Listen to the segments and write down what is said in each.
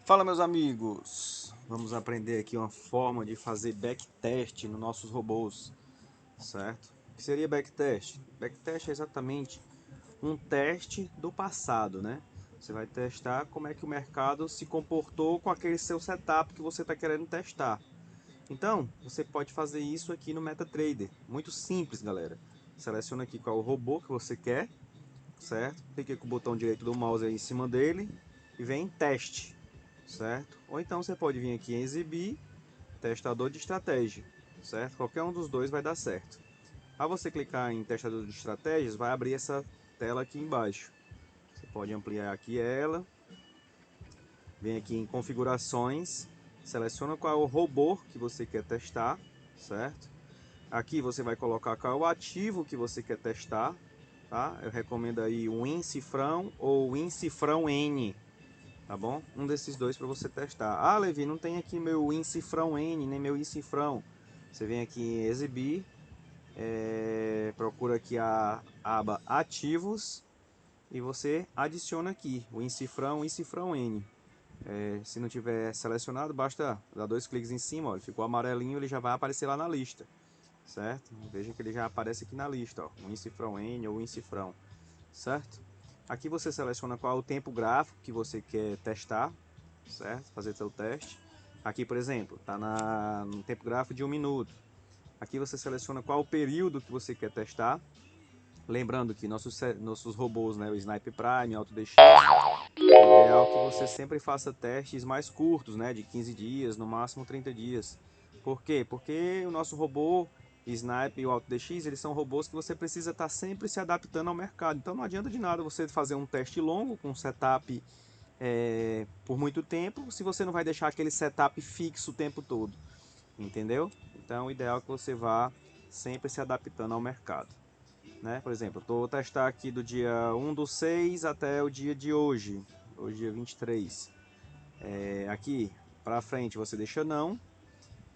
Fala, meus amigos, vamos aprender aqui uma forma de fazer backtest nos nossos robôs, certo? O que seria backtest? Backtest é exatamente um teste do passado, né? Você vai testar como é que o mercado se comportou com aquele seu setup que você está querendo testar. Então, você pode fazer isso aqui no MetaTrader. Muito simples, galera. Seleciona aqui qual é o robô que você quer, certo? Clique com o botão direito do mouse aí em cima dele e vem em teste, certo? Ou então você pode vir aqui em exibir, testador de estratégia, certo? Qualquer um dos dois vai dar certo. Ao você clicar em testador de estratégias, vai abrir essa tela aqui embaixo. Você pode ampliar aqui ela, vem aqui em configurações, seleciona qual é o robô que você quer testar, certo? Aqui você vai colocar qual é o ativo que você quer testar, tá? Eu recomendo aí o WinCifrão ou o WinCifrão N, tá bom? Um desses dois para você testar. Ah, Levi, não tem aqui meu WinCifrão N, nem meu WinCifrão. Você vem aqui em exibir, procura aqui a aba ativos e você adiciona aqui o WinCifrão N. Se não tiver selecionado, basta dar dois cliques em cima, ó, ele ficou amarelinho, ele já vai aparecer lá na lista, certo? Veja que ele já aparece aqui na lista, ó, o WinCifrão N ou WinCifrão, certo? Aqui você seleciona qual é o tempo gráfico que você quer testar, certo? Fazer seu teste. Aqui, por exemplo, está no tempo gráfico de 1 minuto. Aqui você seleciona qual o período que você quer testar. Lembrando que nossos robôs, né, o Sniper Prime, AutoDX, é ideal que você sempre faça testes mais curtos, né, de 15 dias, no máximo 30 dias. Por quê? Porque o nosso robô Sniper e o AutoDX, eles são robôs que você precisa estar sempre se adaptando ao mercado. Então não adianta de nada você fazer um teste longo com um setup por muito tempo, se você não vai deixar aquele setup fixo o tempo todo, entendeu? Então o ideal é que você vá sempre se adaptando ao mercado, né? Por exemplo, eu estou testar aqui do dia 1/6 até o dia de hoje, hoje dia 23. Aqui para frente você deixa não.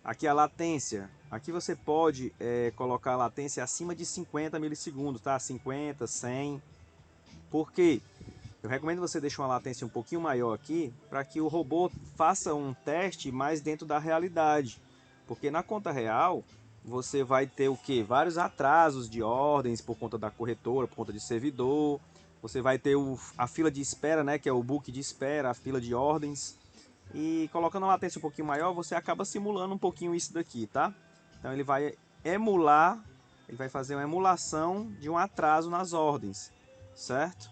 Aqui a latência, aqui você pode colocar a latência acima de 50 milissegundos, tá? 50, 100. Por quê? Eu recomendo você deixar uma latência um pouquinho maior aqui para que o robô faça um teste mais dentro da realidade. Porque na conta real você vai ter o que? Vários atrasos de ordens por conta da corretora, por conta de servidor. Você vai ter a fila de espera, né, que é o book de espera, a fila de ordens. E colocando uma latência um pouquinho maior, você acaba simulando um pouquinho isso daqui, tá? Então ele vai emular, ele vai fazer uma emulação de um atraso nas ordens, certo?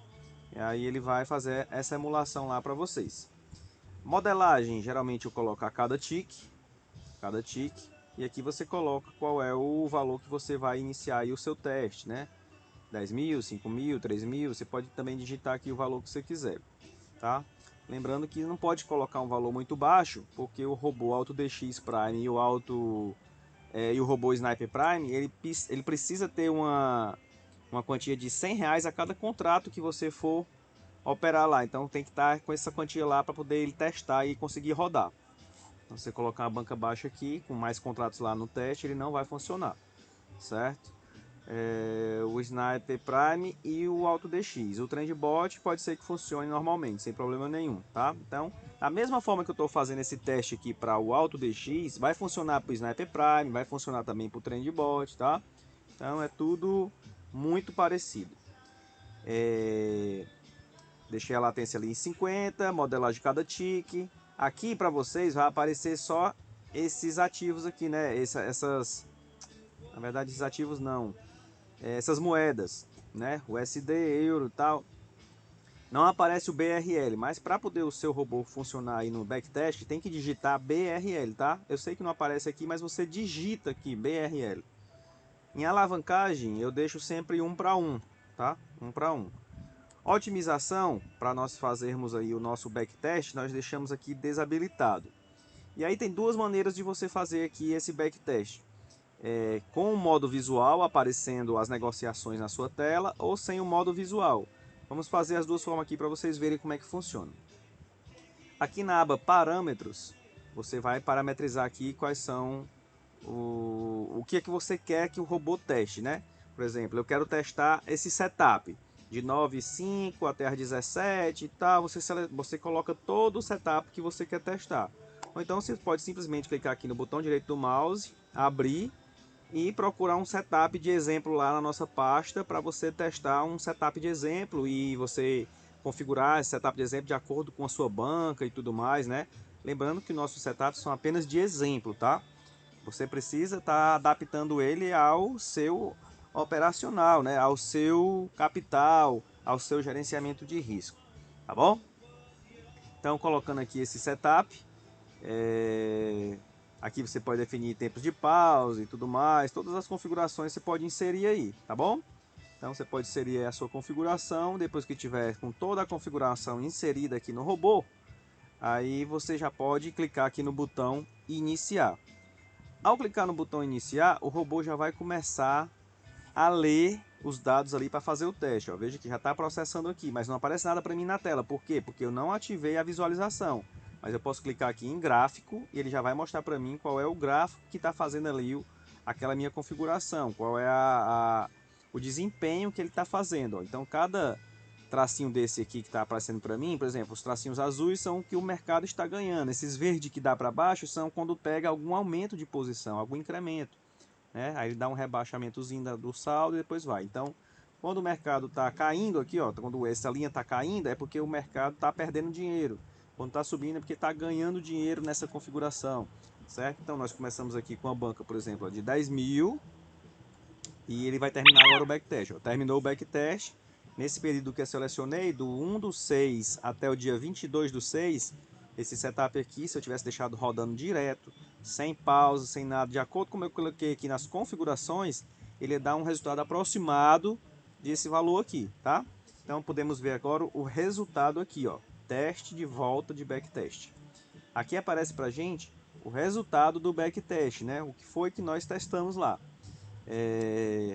E aí ele vai fazer essa emulação lá para vocês. Modelagem, geralmente eu coloco a cada tique, e aqui você coloca qual é o valor que você vai iniciar aí o seu teste, né? 10 mil, 5 mil, 3 mil, você pode também digitar aqui o valor que você quiser, tá? Lembrando que não pode colocar um valor muito baixo, porque o robô AutoDX Prime e o robô Sniper Prime, ele precisa ter uma quantia de R$ 100 a cada contrato que você for operar lá. Então tem que estar com essa quantia lá para poder ele testar e conseguir rodar. Então, você colocar uma banca baixa aqui, com mais contratos lá no teste, ele não vai funcionar, certo? O Sniper Prime e o AutoDX. O Trendbot pode ser que funcione normalmente, sem problema nenhum, tá? Então, da mesma forma que eu estou fazendo esse teste aqui para o AutoDX, vai funcionar para o Sniper Prime, vai funcionar também para o Trendbot, tá? Então é tudo muito parecido. Deixei a latência ali em 50, modelagem de cada tique. Aqui para vocês vai aparecer só esses ativos aqui, né? Na verdade, esses ativos não. Essas moedas, né? USD, euro e tal. Não aparece o BRL, mas para poder o seu robô funcionar aí no backtest, tem que digitar BRL, tá? Eu sei que não aparece aqui, mas você digita aqui BRL. Em alavancagem, eu deixo sempre 1 para 1, tá? 1 para 1. Otimização, para nós fazermos aí o nosso backtest, nós deixamos aqui desabilitado. E aí tem duas maneiras de você fazer aqui esse backtest. Com o modo visual aparecendo as negociações na sua tela ou sem o modo visual. Vamos fazer as duas formas aqui para vocês verem como é que funciona. Aqui na aba parâmetros, você vai parametrizar aqui quais são o que é que você quer que o robô teste, né? Por exemplo, eu quero testar esse setup de 9h05 até as 17 e tal, você coloca todo o setup que você quer testar. Ou então você pode simplesmente clicar aqui no botão direito do mouse, abrir e procurar um setup de exemplo lá na nossa pasta para você testar um setup de exemplo e você configurar esse setup de exemplo de acordo com a sua banca e tudo mais, né? Lembrando que nossos setups são apenas de exemplo, tá? Você precisa estar adaptando ele ao seu operacional, né? Ao seu capital, ao seu gerenciamento de risco, tá bom? Então, colocando aqui esse setup, aqui você pode definir tempos de pausa e tudo mais, todas as configurações você pode inserir aí, tá bom? Então você pode inserir a sua configuração, depois que tiver com toda a configuração inserida aqui no robô, aí você já pode clicar aqui no botão iniciar. Ao clicar no botão iniciar, o robô já vai começar a ler os dados ali para fazer o teste. Ó. Veja que já está processando aqui, mas não aparece nada para mim na tela. Por quê? Porque eu não ativei a visualização. Mas eu posso clicar aqui em gráfico e ele já vai mostrar para mim qual é o gráfico que está fazendo ali aquela minha configuração, qual é o desempenho que ele está fazendo. Ó. Então cada tracinho desse aqui que está aparecendo para mim, por exemplo, os tracinhos azuis são o que o mercado está ganhando. Esses verdes que dá para baixo são quando pega algum aumento de posição, algum incremento. Né? Aí ele dá um rebaixamentozinho do saldo e depois vai. Então, quando o mercado está caindo aqui, ó, quando essa linha está caindo, é porque o mercado está perdendo dinheiro. Quando está subindo é porque está ganhando dinheiro nessa configuração, certo? Então, nós começamos aqui com a banca, por exemplo, de 10 mil e ele vai terminar agora o backtest. Ó. Terminou o backtest. Nesse período que eu selecionei, do 1/6 até o dia 22/6, esse setup aqui, se eu tivesse deixado rodando direto, sem pausa, sem nada, de acordo com como eu coloquei aqui nas configurações, ele dá um resultado aproximado desse valor aqui, tá? Então podemos ver agora o resultado aqui, ó, teste de volta de backtest. Aqui aparece pra gente o resultado do backtest, né? O que foi que nós testamos lá.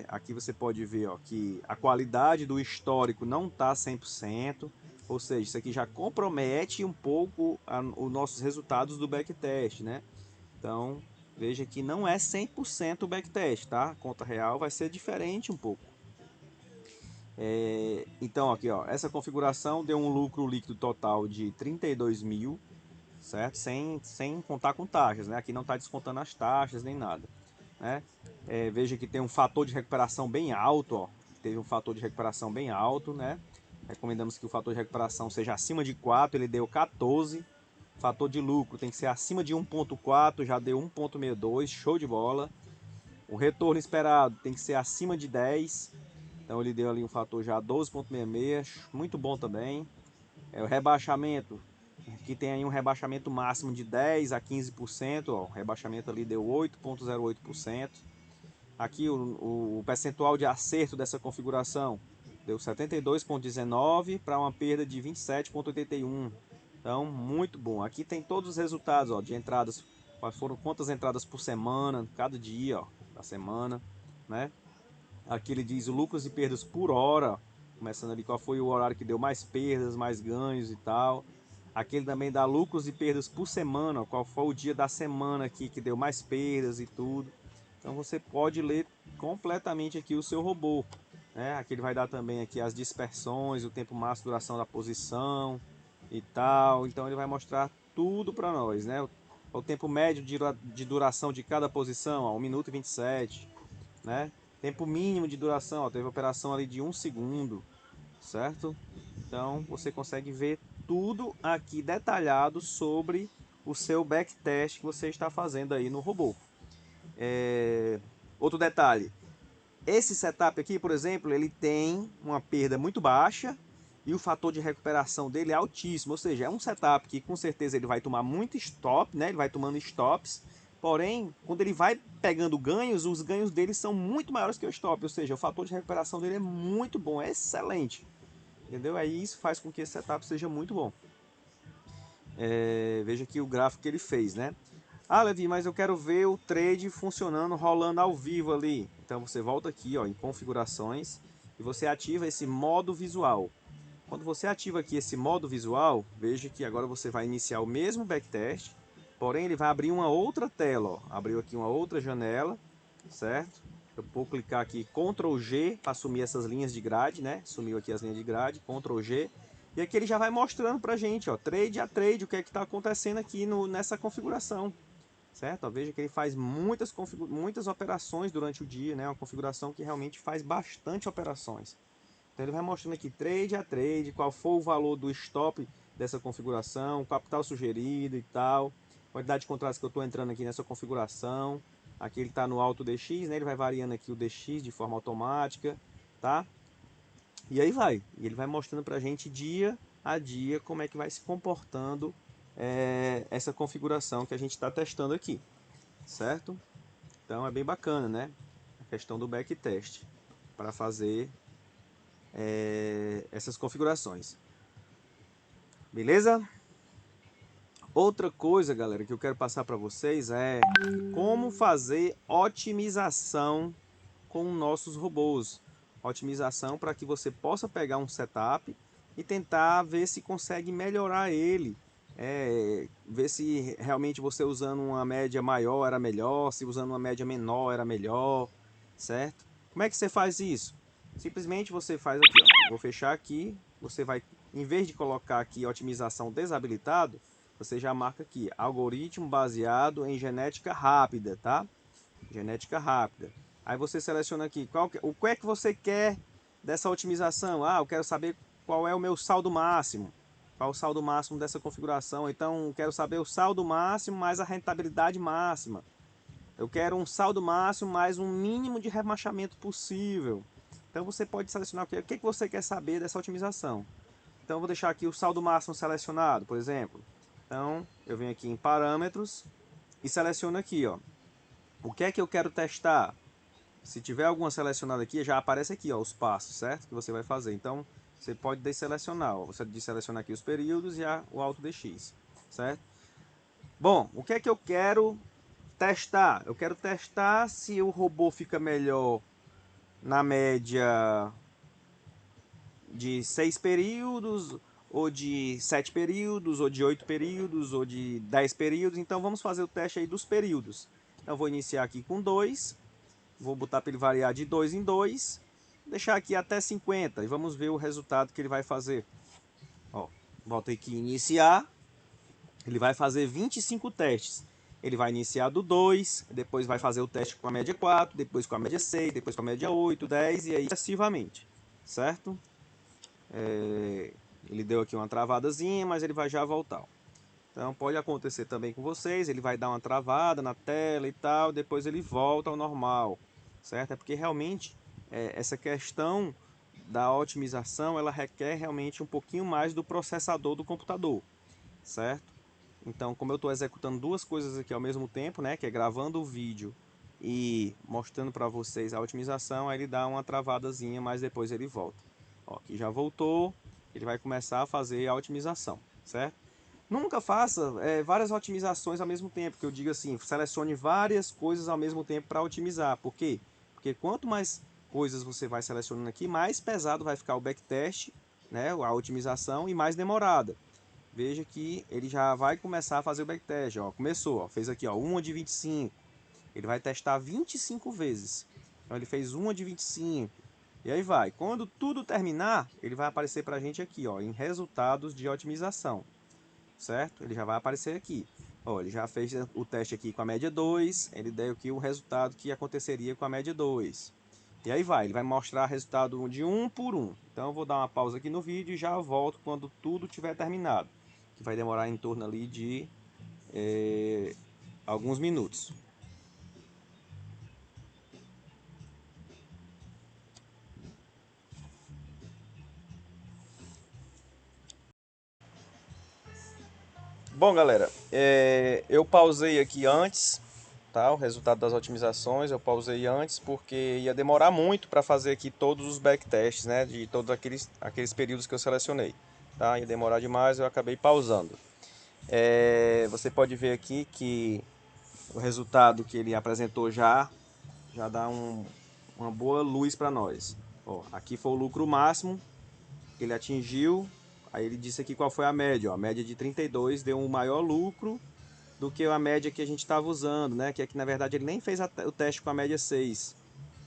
Aqui você pode ver ó, que a qualidade do histórico não está 100%, ou seja, isso aqui já compromete um pouco os nossos resultados do backtest, né? Então, veja que não é 100% o backtest, tá? A conta real vai ser diferente um pouco. Então, aqui, ó, essa configuração deu um lucro líquido total de 32 mil, certo? Sem contar com taxas, né? Aqui não está descontando as taxas nem nada. Né? Veja que tem um fator de recuperação bem alto, ó. Teve um fator de recuperação bem alto, né? Recomendamos que o fator de recuperação seja acima de 4, ele deu 14. Fator de lucro tem que ser acima de 1.4, já deu 1.62, show de bola. O retorno esperado tem que ser acima de 10, então ele deu ali um fator já 12.66, muito bom também. O rebaixamento, que tem aí um rebaixamento máximo de 10 a 15%, ó, o rebaixamento ali deu 8.08%. Aqui o percentual de acerto dessa configuração deu 72.19 para uma perda de 27.81. Então, muito bom. Aqui tem todos os resultados ó, de entradas, foram quantas entradas por semana, cada dia ó, da semana, né? Aqui ele diz lucros e perdas por hora, começando ali qual foi o horário que deu mais perdas, mais ganhos e tal. Aqui ele também dá lucros e perdas por semana, qual foi o dia da semana aqui que deu mais perdas e tudo. Então você pode ler completamente aqui o seu robô. Né? Aqui ele vai dar também aqui as dispersões, o tempo máximo de duração da posição e tal. Então ele vai mostrar tudo para nós, né? O tempo médio de duração de cada posição, ó, 1 minuto e 27, né? Tempo mínimo de duração, ó, teve operação ali de 1 segundo, certo? Então você consegue ver tudo aqui detalhado sobre o seu backtest que você está fazendo aí no robô. Outro detalhe, esse setup aqui, por exemplo, ele tem uma perda muito baixa e o fator de recuperação dele é altíssimo, ou seja, é um setup que com certeza ele vai tomar muito stop, né? Ele vai tomando stops, porém, quando ele vai pegando ganhos, os ganhos dele são muito maiores que o stop, ou seja, o fator de recuperação dele é muito bom, é excelente, entendeu? Aí isso faz com que esse setup seja muito bom. Veja aqui o gráfico que ele fez, né? Ah, Levi, mas eu quero ver o trade funcionando, rolando ao vivo ali. Então você volta aqui ó, em configurações e você ativa esse modo visual. Quando você ativa aqui esse modo visual, veja que agora você vai iniciar o mesmo backtest, porém ele vai abrir uma outra tela. Ó. Abriu aqui uma outra janela, certo? Eu vou clicar aqui Ctrl G para sumir essas linhas de grade, né? Sumiu aqui as linhas de grade, Ctrl G. E aqui ele já vai mostrando pra gente, ó, trade a trade, o que é que está acontecendo aqui nessa configuração, certo? Ó, veja que ele faz muitas operações durante o dia, né? Uma configuração que realmente faz bastante operações. Então ele vai mostrando aqui trade a trade, qual foi o valor do stop dessa configuração, capital sugerido e tal, quantidade de contratos que eu estou entrando aqui nessa configuração. Aqui ele está no alto DX, né? Ele vai variando aqui o DX de forma automática, tá? E aí vai. E ele vai mostrando para a gente dia a dia como é que vai se comportando essa configuração que a gente está testando aqui, certo? Então é bem bacana, né? A questão do backtest para fazer essas configurações. Beleza? Outra coisa, galera, que eu quero passar para vocês é como fazer otimização com nossos robôs. Otimização para que você possa pegar um setup e tentar ver se consegue melhorar ele. Ver se realmente você usando uma média maior era melhor, se usando uma média menor era melhor, certo? Como é que você faz isso? Simplesmente você faz aqui, ó. Vou fechar aqui, você vai, em vez de colocar aqui otimização desabilitado, você já marca aqui, algoritmo baseado em genética rápida, tá? Genética rápida. Aí você seleciona aqui, o que é que você quer dessa otimização? Ah, eu quero saber qual é o meu saldo máximo. Qual o saldo máximo dessa configuração? Então, quero saber o saldo máximo mais a rentabilidade máxima. Eu quero um saldo máximo mais um mínimo de remachamento possível. Então, você pode selecionar o que você quer saber dessa otimização. Então, eu vou deixar aqui o saldo máximo selecionado, por exemplo. Então, eu venho aqui em parâmetros e seleciono aqui, ó. O que é que eu quero testar? Se tiver alguma selecionada aqui, já aparece aqui, ó, os passos, certo? Que você vai fazer. Então, você pode desselecionar, ó. Você deseleciona aqui os períodos e o Alt DX, certo? Bom, o que é que eu quero testar? Eu quero testar se o robô fica melhor na média de 6 períodos, ou de 7 períodos, ou de 8 períodos, ou de 10 períodos. Então vamos fazer o teste aí dos períodos. Então vou iniciar aqui com 2, vou botar para ele variar de 2 em 2, deixar aqui até 50 e vamos ver o resultado que ele vai fazer. Ó, volta aqui em iniciar, ele vai fazer 25 testes. Ele vai iniciar do 2, depois vai fazer o teste com a média 4, depois com a média 6, depois com a média 8, 10 e aí sucessivamente, certo? Ele deu aqui uma travadazinha, mas ele vai já voltar. Então pode acontecer também com vocês, ele vai dar uma travada na tela e tal, depois ele volta ao normal, certo? É porque realmente essa questão da otimização, ela requer realmente um pouquinho mais do processador do computador, certo? Então, como eu estou executando duas coisas aqui ao mesmo tempo, né, que é gravando o vídeo e mostrando para vocês a otimização, aí ele dá uma travadazinha, mas depois ele volta. Ó, aqui já voltou, ele vai começar a fazer a otimização, certo? Nunca faça várias otimizações ao mesmo tempo, que eu digo assim, selecione várias coisas ao mesmo tempo para otimizar. Por quê? Porque quanto mais coisas você vai selecionando aqui, mais pesado vai ficar o backtest, né, a otimização, e mais demorada. Veja que ele já vai começar a fazer o backtest, ó, começou, ó, fez aqui, ó, uma de 25. Ele vai testar 25 vezes. Então ele fez uma de 25. E aí vai. Quando tudo terminar, ele vai aparecer para a gente aqui, ó, em resultados de otimização, certo? Ele já vai aparecer aqui. Ó, ele já fez o teste aqui com a média 2, ele deu aqui o resultado que aconteceria com a média 2. E aí vai, ele vai mostrar o resultado de um por um. Então eu vou dar uma pausa aqui no vídeo e já volto quando tudo tiver terminado, que vai demorar em torno ali de alguns minutos. Bom, galera, eu pausei aqui antes, tá? O resultado das otimizações eu pausei antes porque ia demorar muito para fazer aqui todos os backtests, né? De todos aqueles períodos que eu selecionei, tá? Ia demorar demais, eu acabei pausando. Você pode ver aqui que o resultado que ele apresentou já dá uma boa luz para nós. Ó, aqui foi o lucro máximo que ele atingiu. Aí ele disse aqui qual foi a média. Ó, a média de 32 deu um maior lucro do que a média que a gente estava usando, né? Que aqui na verdade ele nem fez o teste com a média 6.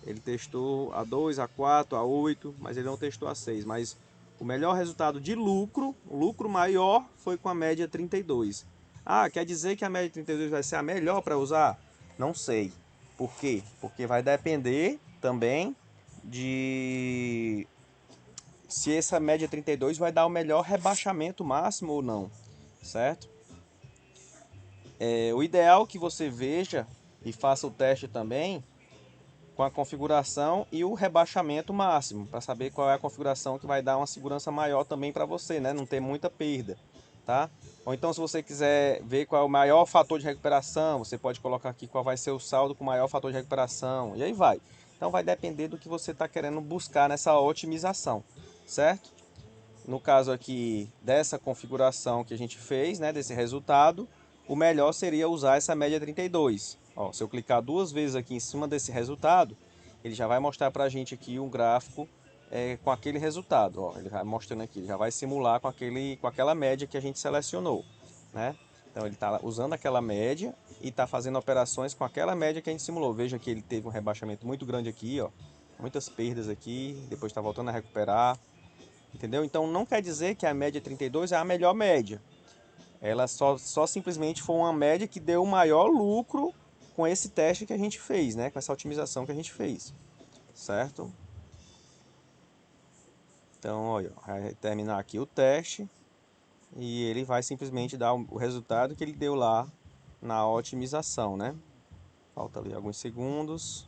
Ele testou a 2, a 4, a 8, mas ele não testou a 6. Mas o melhor resultado de lucro, o lucro maior, foi com a média 32. Ah, quer dizer que a média 32 vai ser a melhor para usar? Não sei. Por quê? Porque vai depender também de se essa média 32 vai dar o melhor rebaixamento máximo ou não, certo? O ideal é que você veja e faça o teste também com a configuração e o rebaixamento máximo, para saber qual é a configuração que vai dar uma segurança maior também para você, né? Não ter muita perda, tá? Ou então, se você quiser ver qual é o maior fator de recuperação, você pode colocar aqui qual vai ser o saldo com o maior fator de recuperação, e aí vai. Então vai depender do que você está querendo buscar nessa otimização, certo? No caso aqui dessa configuração que a gente fez, né, desse resultado, o melhor seria usar essa média 32. Ó, se eu clicar duas vezes aqui em cima desse resultado, ele já vai mostrar para a gente aqui um gráfico com aquele resultado. Ó, ele vai mostrando aqui, ele já vai simular com aquela média que a gente selecionou, né? Então ele está usando aquela média e está fazendo operações com aquela média que a gente simulou. Veja que ele teve um rebaixamento muito grande aqui, ó, muitas perdas aqui, depois está voltando a recuperar. Entendeu? Então não quer dizer que a média 32 é a melhor média. Ela só simplesmente foi uma média que deu o maior lucro com esse teste que a gente fez, né? Com essa otimização que a gente fez, certo? Então, olha, vai terminar aqui o teste e ele vai simplesmente dar o resultado que ele deu lá na otimização, né? Falta ali alguns segundos.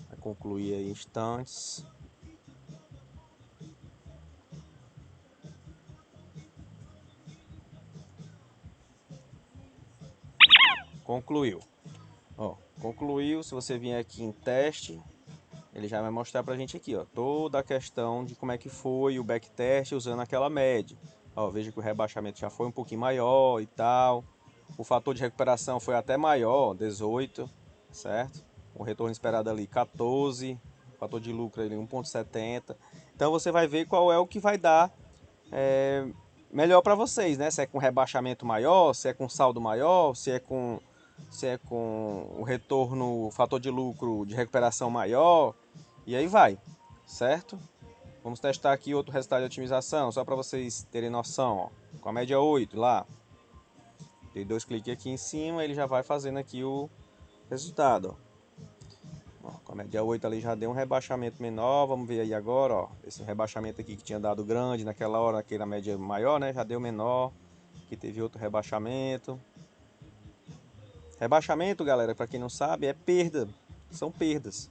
Vai concluir aí instantes. Concluiu. Ó, concluiu. Se você vier aqui em teste, ele já vai mostrar pra gente aqui, ó, toda a questão de como é que foi o backtest usando aquela média. Ó, veja que o rebaixamento já foi um pouquinho maior e tal. O fator de recuperação foi até maior, 18, certo? O retorno esperado ali 14, o fator de lucro ali 1,70. Então você vai ver qual é o que vai dar melhor para vocês, né? Se é com rebaixamento maior, se é com saldo maior, se é com o retorno, o fator de lucro de recuperação maior, e aí vai, certo? Vamos testar aqui outro resultado de otimização, só para vocês terem noção, ó. Com a média 8 lá, dei dois cliques aqui em cima, ele já vai fazendo aqui o resultado, ó. Com a média 8 ali já deu um rebaixamento menor, vamos ver aí agora, ó, esse rebaixamento aqui que tinha dado grande naquela hora, naquela média maior, né, já deu menor, aqui teve outro rebaixamento. Rebaixamento, galera, para quem não sabe, é perda, são perdas.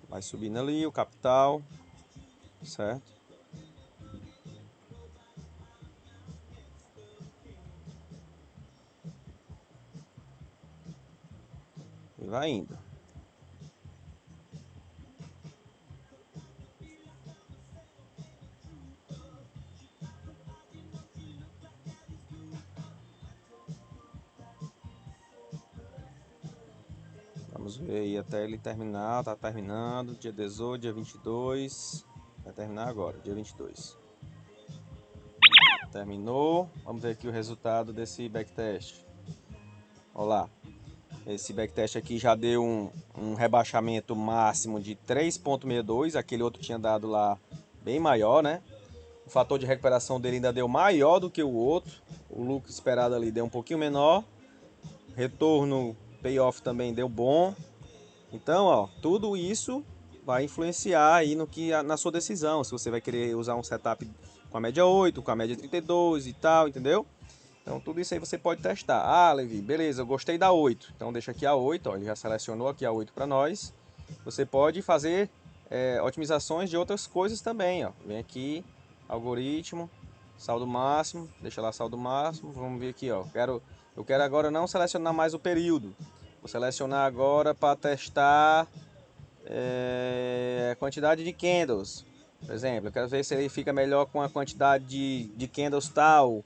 Vai subindo ali o capital, certo? E vai indo. Vamos ver aí até ele terminar, tá terminando, dia 18, dia 22, vai terminar agora, dia 22. Terminou, vamos ver aqui o resultado desse backtest. Olha lá, esse backtest aqui já deu um rebaixamento máximo de 3,62, aquele outro tinha dado lá bem maior, né? O fator de recuperação dele ainda deu maior do que o outro, o lucro esperado ali deu um pouquinho menor, retorno payoff também deu bom. Então, ó, tudo isso vai influenciar aí no que na sua decisão, se você vai querer usar um setup com a média 8, com a média 32 e tal, entendeu? Então, tudo isso aí você pode testar. Ah, Levi, beleza, eu gostei da 8. Então, deixa aqui a 8, ó, ele já selecionou aqui a 8 para nós. Você pode fazer otimizações de outras coisas também, ó. Vem aqui, algoritmo, saldo máximo, deixa lá saldo máximo. Vamos ver aqui, ó. Eu quero agora não selecionar mais o período. Vou selecionar agora para testar a quantidade de candles. Por exemplo, eu quero ver se ele fica melhor com a quantidade de candles tal,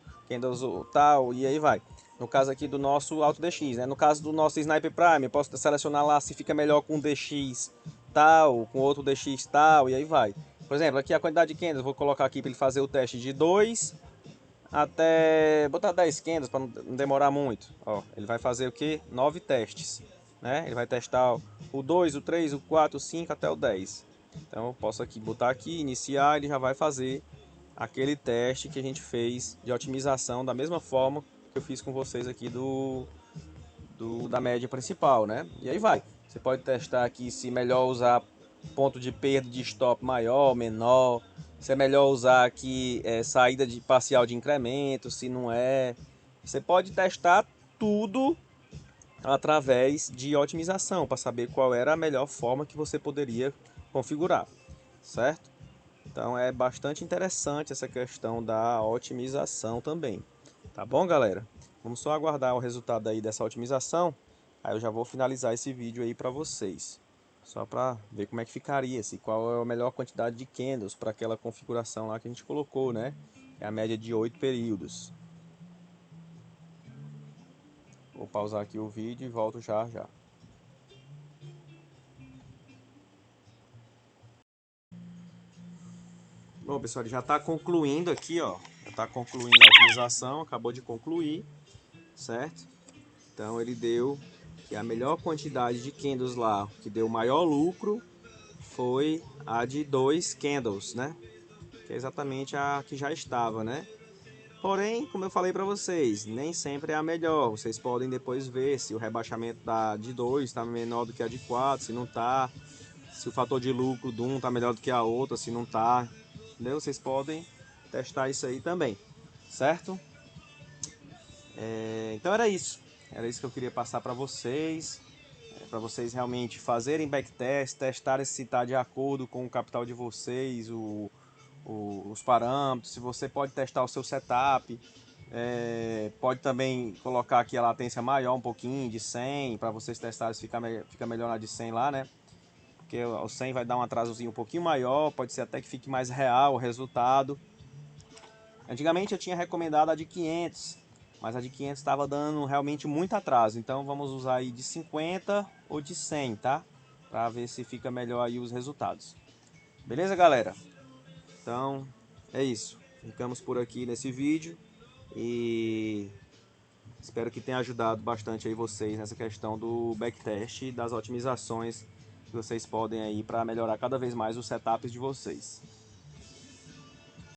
e aí vai. No caso aqui do nosso AutoDX, né? No caso do nosso Sniper Prime, eu posso selecionar lá se fica melhor com DX tal, com outro DX tal, e aí vai. Por exemplo, aqui a quantidade de candles, vou colocar aqui para ele fazer o teste de 2 até botar 10 candles para não demorar muito. Ó, ele vai fazer o que? 9 testes, né? Ele vai testar o 2, o 3, o 4, o 5 até o 10. Então eu posso aqui botar aqui, iniciar, ele já vai fazer aquele teste que a gente fez de otimização da mesma forma que eu fiz com vocês aqui da média principal, né? E aí vai. Você pode testar aqui se é melhor usar ponto de perda de stop maior, menor, se é melhor usar aqui saída de parcial de incremento, se não é. Você pode testar tudo através de otimização para saber qual era a melhor forma que você poderia configurar, certo? Então é bastante interessante essa questão da otimização também. Tá bom, galera? Vamos só aguardar o resultado aí dessa otimização. Aí eu já vou finalizar esse vídeo aí para vocês. Só para ver como é que ficaria, se qual é a melhor quantidade de candles para aquela configuração lá que a gente colocou, né? É a média de 8 períodos. Vou pausar aqui o vídeo e volto já já. Bom, pessoal, ele já está concluindo aqui, ó. Já está concluindo a otimização, acabou de concluir, certo? Então ele deu que a melhor quantidade de candles lá, que deu o maior lucro, foi a de 2 candles, né? Que é exatamente a que já estava, né? Porém, como eu falei para vocês, nem sempre é a melhor. Vocês podem depois ver se o rebaixamento de 2 está menor do que a de 4, se não está. Se o fator de lucro de um está melhor do que a outra, se não está. Entendeu? Vocês podem testar isso aí também, certo? Então era isso. Era isso que eu queria passar para vocês realmente fazerem backtest, testarem se está de acordo com o capital de vocês, os parâmetros, se você pode testar o seu setup, pode também colocar aqui a latência maior um pouquinho, de 100, para vocês testarem se fica melhor na de 100 lá, né? Porque o 100 vai dar um atrasozinho um pouquinho maior, pode ser até que fique mais real o resultado. Antigamente eu tinha recomendado a de 500, mas a de 500 estava dando realmente muito atraso. Então vamos usar aí de 50 ou de 100, tá? Para ver se fica melhor aí os resultados. Beleza, galera? Então é isso. Ficamos por aqui nesse vídeo e espero que tenha ajudado bastante aí vocês nessa questão do backtest e das otimizações que vocês podem aí para melhorar cada vez mais os setups de vocês.